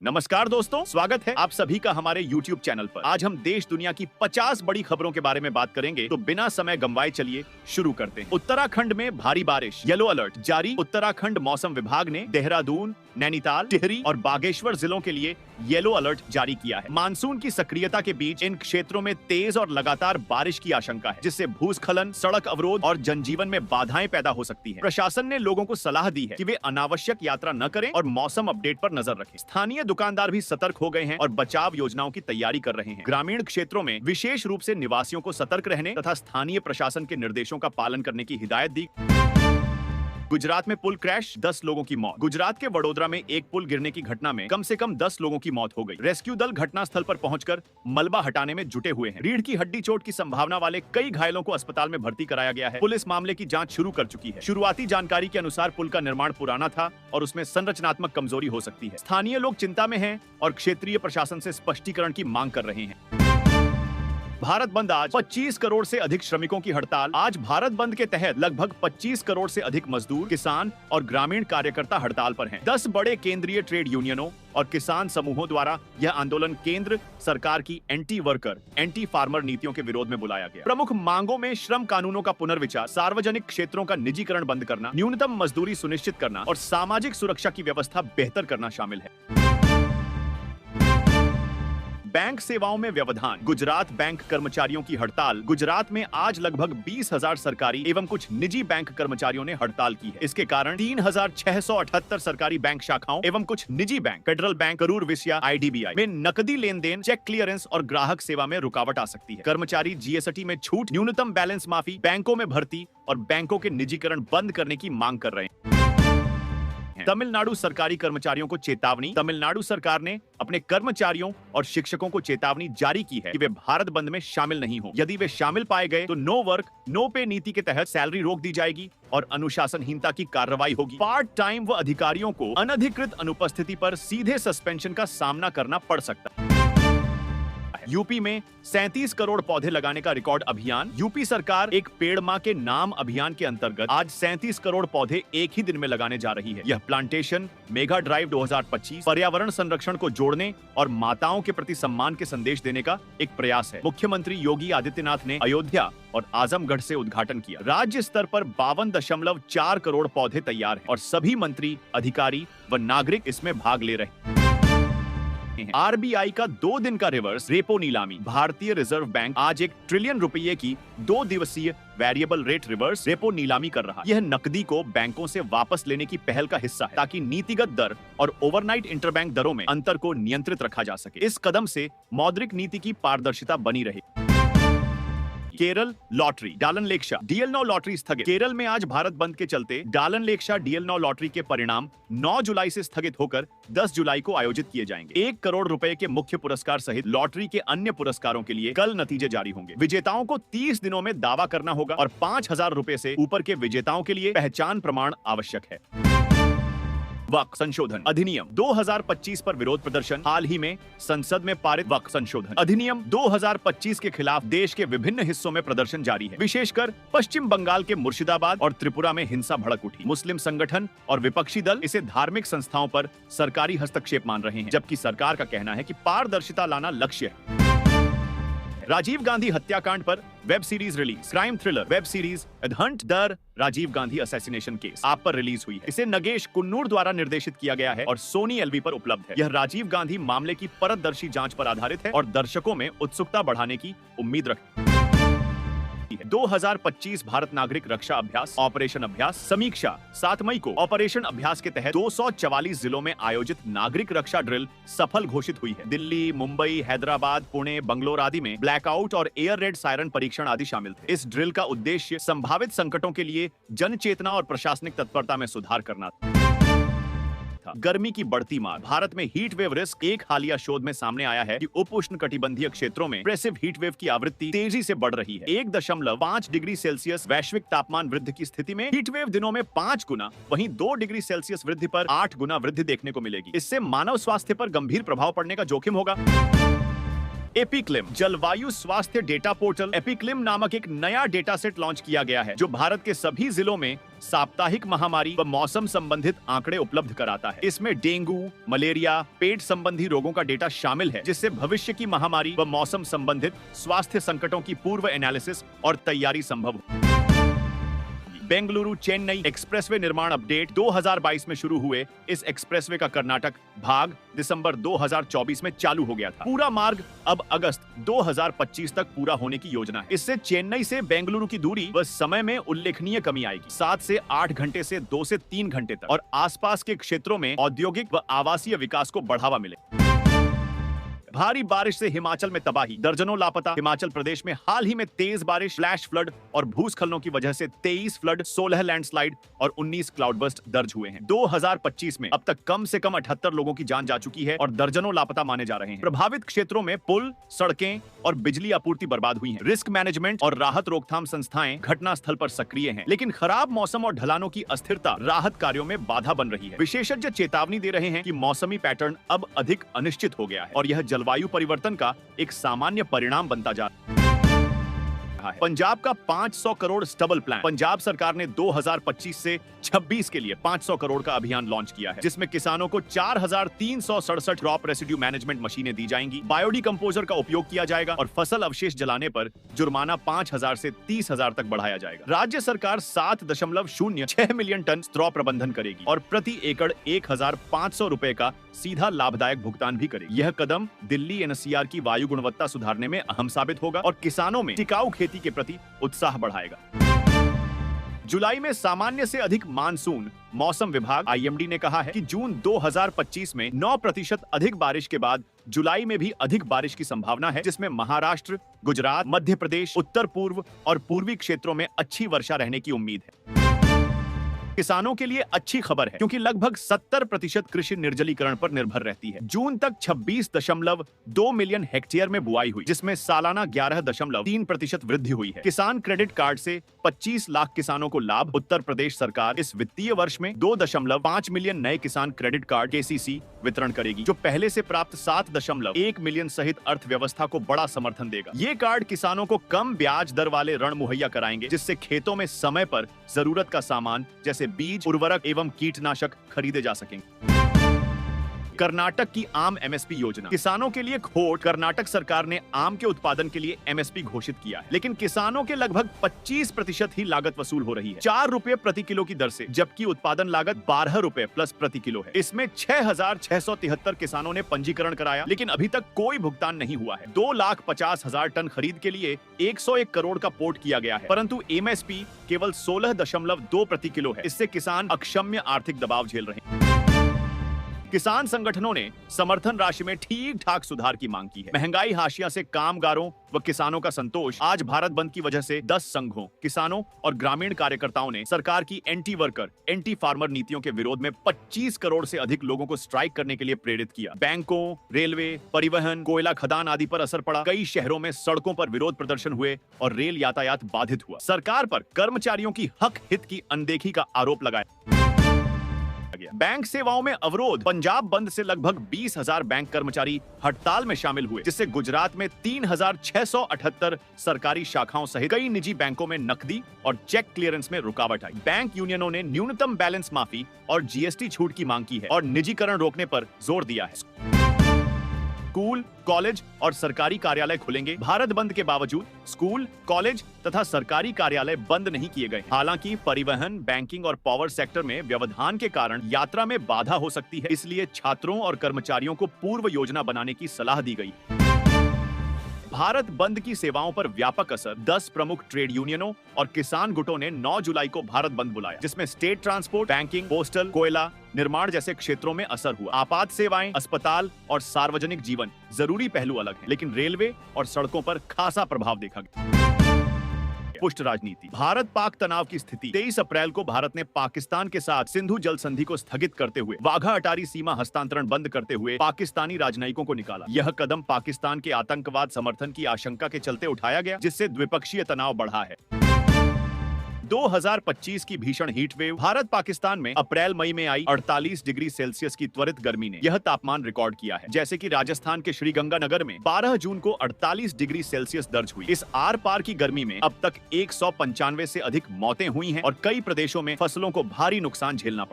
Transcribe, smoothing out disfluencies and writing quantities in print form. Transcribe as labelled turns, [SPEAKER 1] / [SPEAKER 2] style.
[SPEAKER 1] नमस्कार दोस्तों, स्वागत है आप सभी का हमारे YouTube चैनल पर। आज हम देश दुनिया की 50 बड़ी खबरों के बारे में बात करेंगे, तो बिना समय गंवाए चलिए शुरू करते हैं। उत्तराखंड में भारी बारिश, येलो अलर्ट जारी। उत्तराखंड मौसम विभाग ने देहरादून, नैनीताल, टिहरी और बागेश्वर जिलों के लिए येलो अलर्ट जारी किया है। मानसून की सक्रियता के बीच इन क्षेत्रों में तेज और लगातार बारिश की आशंका है, जिससे भूस्खलन, सड़क अवरोध और जनजीवन में बाधाएं पैदा हो सकती हैं। प्रशासन ने लोगों को सलाह दी है कि वे अनावश्यक यात्रा न करें और मौसम अपडेट पर नजर रखें। स्थानीय दुकानदार भी सतर्क हो गए हैं और बचाव योजनाओं की तैयारी कर रहे हैं। ग्रामीण क्षेत्रों में विशेष रूप से निवासियों को सतर्क रहने तथा स्थानीय प्रशासन के निर्देशों का पालन करने की हिदायत दी। गुजरात में पुल क्रैश, 10 लोगों की मौत। गुजरात के वडोदरा में एक पुल गिरने की घटना में कम से कम 10 लोगों की मौत हो गई। रेस्क्यू दल घटनास्थल पर पहुंचकर मलबा हटाने में जुटे हुए हैं। रीढ़ की हड्डी चोट की संभावना वाले कई घायलों को अस्पताल में भर्ती कराया गया है। पुलिस मामले की जांच शुरू कर चुकी है। शुरुआती जानकारी के अनुसार पुल का निर्माण पुराना था और उसमें संरचनात्मक कमजोरी हो सकती है। स्थानीय लोग चिंता में हैं और क्षेत्रीय प्रशासन से स्पष्टीकरण की मांग कर रहे हैं। भारत बंद आज, 25 करोड़ से अधिक श्रमिकों की हड़ताल। आज भारत बंद के तहत लगभग 25 करोड़ से अधिक मजदूर, किसान और ग्रामीण कार्यकर्ता हड़ताल पर हैं। 10 बड़े केंद्रीय ट्रेड यूनियनों और किसान समूहों द्वारा यह आंदोलन केंद्र सरकार की एंटी वर्कर, एंटी फार्मर नीतियों के विरोध में बुलाया गया। प्रमुख मांगों में श्रम कानूनों का पुनर्विचार, सार्वजनिक क्षेत्रों का निजीकरण बंद करना, न्यूनतम मजदूरी सुनिश्चित करना और सामाजिक सुरक्षा की व्यवस्था बेहतर करना शामिल है। बैंक सेवाओं में व्यवधान, गुजरात बैंक कर्मचारियों की हड़ताल। गुजरात में आज लगभग 20,000 सरकारी एवं कुछ निजी बैंक कर्मचारियों ने हड़ताल की है। इसके कारण 3,678 सरकारी बैंक शाखाओं एवं कुछ निजी bank, federal bank, Karur Vysya, IDBI में नकदी लेन देन, चेक क्लियरेंस और ग्राहक सेवा में रुकावट आ सकती है। कर्मचारी GST में छूट, न्यूनतम बैलेंस माफी, बैंकों में भर्ती और बैंकों के निजीकरण बंद करने की मांग कर रहे हैं। तमिलनाडु सरकारी कर्मचारियों को चेतावनी। तमिलनाडु सरकार ने अपने कर्मचारियों और शिक्षकों को चेतावनी जारी की है कि वे भारत बंद में शामिल नहीं हो। यदि वे शामिल पाए गए तो नो वर्क नो पे नीति के तहत सैलरी रोक दी जाएगी और अनुशासनहीनता की कार्रवाई होगी। पार्ट टाइम व अधिकारियों को अनधिकृत अनुपस्थिति पर सीधे सस्पेंशन का सामना करना पड़ सकता है। यूपी में 37 करोड़ पौधे लगाने का रिकॉर्ड अभियान। यूपी सरकार एक पेड़ मां के नाम अभियान के अंतर्गत आज 37 करोड़ पौधे एक ही दिन में लगाने जा रही है। यह प्लांटेशन मेगा ड्राइव 2025 पर्यावरण संरक्षण को जोड़ने और माताओं के प्रति सम्मान के संदेश देने का एक प्रयास है। मुख्यमंत्री योगी आदित्यनाथ ने अयोध्या और आजमगढ़ से उद्घाटन किया। राज्य स्तर पर 52.4 करोड़ पौधे तैयार हैं और सभी मंत्री, अधिकारी व नागरिक इसमें भाग ले रहे हैं। RBI का 2 दिन का रिवर्स रेपो नीलामी। भारतीय रिजर्व बैंक आज 1 ट्रिलियन रुपये की 2 दिवसीय वेरिएबल रेट रिवर्स रेपो नीलामी कर रहा है। यह नकदी को बैंकों से वापस लेने की पहल का हिस्सा है, ताकि नीतिगत दर और ओवरनाइट इंटरबैंक दरों में अंतर को नियंत्रित रखा जा सके। इस कदम से मौद्रिक नीति की पारदर्शिता बनी रहे। केरल लॉटरी, डालन लेक्शा DL 9 लॉटरी स्थगित। केरल में आज भारत बंद के चलते डालन लेक्शा DL 9 लॉटरी के परिणाम 9 जुलाई से स्थगित होकर 10 जुलाई को आयोजित किए जाएंगे। 1 करोड़ रुपए के मुख्य पुरस्कार सहित लॉटरी के अन्य पुरस्कारों के लिए कल नतीजे जारी होंगे। विजेताओं को 30 दिनों में दावा करना होगा और 5,000 रुपए से ऊपर के विजेताओं के लिए पहचान प्रमाण आवश्यक है। वक्फ संशोधन अधिनियम 2025 पर विरोध प्रदर्शन। हाल ही में संसद में पारित वक्फ संशोधन अधिनियम 2025 के खिलाफ देश के विभिन्न हिस्सों में प्रदर्शन जारी है। विशेषकर पश्चिम बंगाल के मुर्शिदाबाद और त्रिपुरा में हिंसा भड़क उठी। मुस्लिम संगठन और विपक्षी दल इसे धार्मिक संस्थाओं पर सरकारी हस्तक्षेप मान रहे हैं, जबकि सरकार का कहना है कि पारदर्शिता लाना लक्ष्य है। राजीव गांधी हत्याकांड पर web series release. Crime thriller web series the hunt the Rajiv Gandhi assassination case आप पर रिलीज हुई है। इसे नगेश कुन्नूर द्वारा निर्देशित किया गया है और सोनी LV पर उपलब्ध है। यह राजीव गांधी मामले की परतदर्शी जांच पर आधारित है और दर्शकों में उत्सुकता बढ़ाने की उम्मीद रखती है। 2025 भारत नागरिक रक्षा अभ्यास ऑपरेशन अभ्यास समीक्षा। 7 मई को ऑपरेशन अभ्यास के तहत 244 जिलों में आयोजित नागरिक रक्षा ड्रिल सफल घोषित हुई है। दिल्ली, मुंबई, हैदराबाद, पुणे, बंगलोर आदि में ब्लैकआउट और एयर रेड सायरन परीक्षण आदि शामिल थे। इस ड्रिल का उद्देश्य संभावित संकटों के लिए जन चेतना और प्रशासनिक तत्परता में सुधार करना था। गर्मी की बढ़ती मार। भारत में हीट वेव रिस्क। एक हालिया शोध में सामने आया है कि उप उष्ण कटिबंधीय क्षेत्रों में प्रेसिव हीट वेव की आवृत्ति तेजी से बढ़ रही है। 1.5 डिग्री सेल्सियस वैश्विक तापमान वृद्धि की स्थिति में हीट वेव दिनों में 5 गुना, वहीं 2 डिग्री सेल्सियस वृद्धि पर 8 गुना वृद्धि देखने को मिलेगी। इससे मानव स्वास्थ्य पर गंभीर प्रभाव पड़ने का जोखिम होगा। एपिक्लिम जलवायु स्वास्थ्य डेटा पोर्टल। एपिक्लिम नामक एक नया डेटा सेट लॉन्च किया गया है जो भारत के सभी जिलों में साप्ताहिक महामारी व मौसम संबंधित आंकड़े उपलब्ध कराता है। इसमें डेंगू, मलेरिया, पेट संबंधी रोगों का डेटा शामिल है, जिससे भविष्य की महामारी व मौसम संबंधित स्वास्थ्य संकटों की पूर्व एनालिसिस और तैयारी संभव हो। बेंगलुरु चेन्नई एक्सप्रेसवे निर्माण अपडेट 2022 में शुरू हुए इस एक्सप्रेसवे का कर्नाटक भाग दिसंबर 2024 में चालू हो गया था। पूरा मार्ग अब अगस्त 2025 तक पूरा होने की योजना है। इससे चेन्नई से बेंगलुरु की दूरी व समय में उल्लेखनीय कमी आएगी, 7 से 8 घंटे से 2 से 3 घंटे तक, और आसपास के क्षेत्रों में औद्योगिक व आवासीय विकास को बढ़ावा मिले। भारी बारिश से हिमाचल में तबाही, दर्जनों लापता। हिमाचल प्रदेश में हाल ही में तेज बारिश, फ्लैश फ्लड और भूस्खलनों की वजह से 23 फ्लड, 16 लैंडस्लाइड और 19 क्लाउडबर्स्ट दर्ज हुए हैं। 2025 में अब तक कम से कम 78 लोगों की जान जा चुकी है और दर्जनों लापता माने जा रहे हैं। प्रभावित क्षेत्रों में पुल, सड़कें और बिजली आपूर्ति बर्बाद हुई है। रिस्क मैनेजमेंट और राहत रोकथाम संस्थाएं घटना स्थल पर सक्रिय हैं, लेकिन खराब मौसम और ढलानों की अस्थिरता राहत कार्यों में बाधा बन रही है। विशेषज्ञ चेतावनी दे रहे हैं कि मौसमी पैटर्न अब अधिक अनिश्चित हो गया है और यह जलवायु परिवर्तन का एक सामान्य परिणाम बनता जा रहा है। पंजाब का 500 करोड़ स्टबल प्लान। पंजाब सरकार ने 2025 से 26 के लिए 500 करोड़ का अभियान लॉन्च किया है, जिसमें किसानों को 4367 क्रॉप रेसिड्यू मैनेजमेंट मशीनें दी जाएंगी, बायोडिकम्पोजर का उपयोग किया जाएगा और फसल अवशेष जलाने पर जुर्माना 5000 से 30,000 तक बढ़ाया जाएगा। राज्य सरकार 7.06 मिलियन टन स्ट्रॉ प्रबंधन करेगी और प्रति एकड़ 1500 रुपए का सीधा लाभदायक भुगतान भी करेगी। यह कदम दिल्ली एनसीआर की वायु गुणवत्ता सुधारने में अहम साबित होगा और किसानों में टिकाऊ खेती के प्रति उत्साह बढ़ाएगा। जुलाई में सामान्य से अधिक मानसून। मौसम विभाग आईएमडी ने कहा है कि जून 2025 में 9% अधिक बारिश के बाद जुलाई में भी अधिक बारिश की संभावना है, जिसमें महाराष्ट्र, गुजरात, मध्य प्रदेश, उत्तर पूर्व और पूर्वी क्षेत्रों में अच्छी वर्षा रहने की उम्मीद है। किसानों के लिए अच्छी खबर है, क्योंकि लगभग 70% कृषि निर्जलीकरण पर निर्भर रहती है। जून तक 26.2 मिलियन हेक्टेयर में बुआई हुई, जिसमें सालाना 11.3% वृद्धि हुई है। किसान क्रेडिट कार्ड से 25 लाख किसानों को लाभ। उत्तर प्रदेश सरकार इस वित्तीय वर्ष में 2.5 मिलियन नए किसान क्रेडिट कार्ड केसीसी वितरण करेगी, जो पहले से प्राप्त 7.1 मिलियन सहित अर्थव्यवस्था को बड़ा समर्थन देगा। ये कार्ड किसानों को कम ब्याज दर वाले ऋण मुहैया कराएंगे, जिससे खेतों में समय पर जरूरत का सामान जैसे बीज, उर्वरक एवं कीटनाशक खरीदे जा सकेंगे। कर्नाटक की आम एमएसपी योजना। किसानों के लिए खोट। कर्नाटक सरकार ने आम के उत्पादन के लिए एमएसपी घोषित किया है, लेकिन किसानों के लगभग 25% ही लागत वसूल हो रही है, 4 रुपए प्रति किलो की दर से, जबकि उत्पादन लागत 12 रुपए प्लस प्रति किलो है। इसमें 6,673 किसानों ने पंजीकरण कराया, लेकिन अभी तक कोई भुगतान नहीं हुआ है। 2,50,000 टन खरीद के लिए 101 करोड़ का पोर्ट किया गया है, परंतु एमएसपी केवल 16.2 प्रति किलो है। इससे किसान अक्षम्य आर्थिक दबाव झेल रहे हैं। किसान संगठनों ने समर्थन राशि में ठीक ठाक सुधार की मांग की है। महंगाई हाशिया से कामगारों व किसानों का संतोष। आज भारत बंद की वजह से 10 संघों, किसानों और ग्रामीण कार्यकर्ताओं ने सरकार की एंटी वर्कर, एंटी फार्मर नीतियों के विरोध में 25 करोड़ से अधिक लोगों को स्ट्राइक करने के लिए प्रेरित किया। बैंकों, रेलवे, परिवहन, कोयला खदान आदि पर असर पड़ा। कई शहरों में सड़कों पर विरोध प्रदर्शन हुए और रेल यातायात बाधित हुआ। सरकार पर कर्मचारियों की हक हित की अनदेखी का आरोप लगाया। बैंक सेवाओं में अवरोध। पंजाब बंद से लगभग 20,000 बैंक कर्मचारी हड़ताल में शामिल हुए, जिससे गुजरात में 3,678 सरकारी शाखाओं सहित कई निजी बैंकों में नकदी और चेक क्लियरेंस में रुकावट आई। बैंक यूनियनों ने न्यूनतम बैलेंस माफी और जीएसटी छूट की मांग की है और निजीकरण रोकने पर जोर दिया है। स्कूल, कॉलेज और सरकारी कार्यालय खुलेंगे। भारत बंद के बावजूद स्कूल, कॉलेज तथा सरकारी कार्यालय बंद नहीं किए गए। हालांकि परिवहन, बैंकिंग और पावर सेक्टर में व्यवधान के कारण यात्रा में बाधा हो सकती है, इसलिए छात्रों और कर्मचारियों को पूर्व योजना बनाने की सलाह दी गई। भारत बंद की सेवाओं पर व्यापक असर। 10 प्रमुख ट्रेड यूनियनों और किसान गुटों ने 9 जुलाई को भारत बंद बुलाया, जिसमें स्टेट ट्रांसपोर्ट, बैंकिंग, पोस्टल, कोयला, निर्माण जैसे क्षेत्रों में असर हुआ। आपात सेवाएं, अस्पताल और सार्वजनिक जीवन जरूरी पहलू अलग हैं, लेकिन रेलवे और सड़कों पर खासा प्रभाव देखा गया। पुष्ट राजनीति। भारत पाक तनाव की स्थिति। 23 अप्रैल को भारत ने पाकिस्तान के साथ सिंधु जल संधि को स्थगित करते हुए वाघा अटारी सीमा हस्तांतरण बंद करते हुए पाकिस्तानी राजनयिकों को निकाला। यह कदम पाकिस्तान के आतंकवाद समर्थन की आशंका के चलते उठाया गया, जिससे द्विपक्षीय तनाव बढ़ा है। 2025 की भीषण हीट वेव, भारत पाकिस्तान में अप्रैल मई में आई 48 डिग्री सेल्सियस की त्वरित गर्मी ने यह तापमान रिकॉर्ड किया है। जैसे कि राजस्थान के श्रीगंगानगर में 12 जून को 48 डिग्री सेल्सियस दर्ज हुई। इस आर पार की गर्मी में अब तक 195 से अधिक मौतें हुई हैं और कई प्रदेशों में फसलों को भारी नुकसान झेलना पड़ा।